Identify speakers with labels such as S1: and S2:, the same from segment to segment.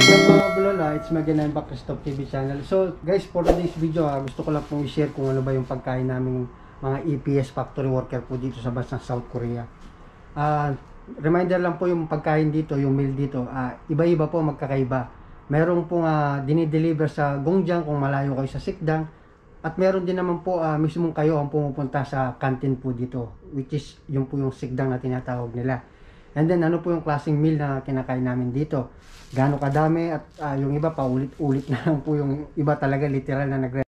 S1: Mga Bulala, it's Magain back Christoph TV channel. So guys, for today's video gusto ko lang pong i-share kung ano ba yung pagkain namin mga EPS factory worker po dito sa bansang South Korea. Reminder lang po yung pagkain dito, yung meal dito, iba-iba po, magkakaiba. Meron pong dinideliver sa Gongjang kung malayo kayo sa Sikdang, at meron din naman po mismong kayo ang pumupunta sa canteen po dito, which is yung po yung Sikdang na tinatawag nila. And then ano po yung klaseng meal na kinakain namin dito, gaano kadami, at yung iba pa ulit-ulit na lang po, yung iba talaga literal na nagre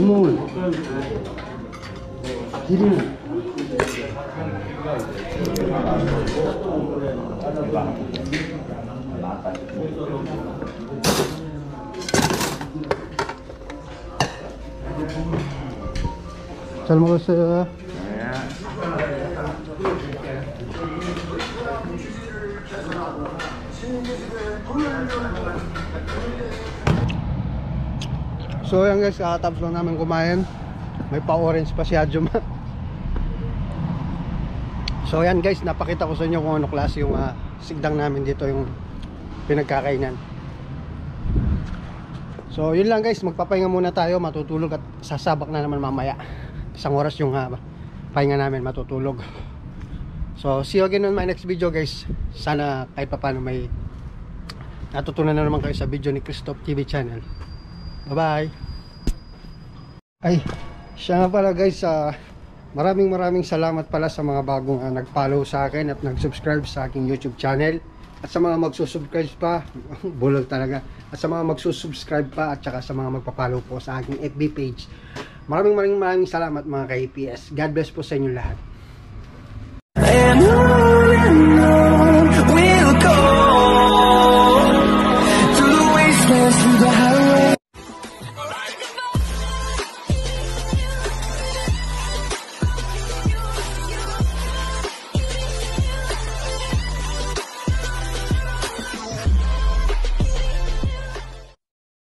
S2: 구멍을 길이는
S1: 잘 먹었어요. So yan guys, tapos lang namin kumain. May pa-orange pa si Adjuma. So yan guys, napakita ko sa inyo kung ano klase yung Sikdang namin dito, yung pinagkakainan. So yun lang guys, magpapahinga muna tayo, matutulog, at sasabak na naman mamaya. Isang oras yung pahinga namin, matutulog. So see you again on my next video guys. Sana kahit pa paano may natutunan na naman kayo sa video ni Christoph TV channel. Bye-bye. Ay, siya nga pala guys, maraming salamat pala sa mga bagong nag-follow sa akin at nag-subscribe sa aking YouTube channel. At sa mga magsusubscribe pa, bulol talaga. At sa mga magsusubscribe pa at saka sa mga magpa-follow po sa aking FB page. Maraming salamat mga ka-EPS. God bless po sa inyo lahat.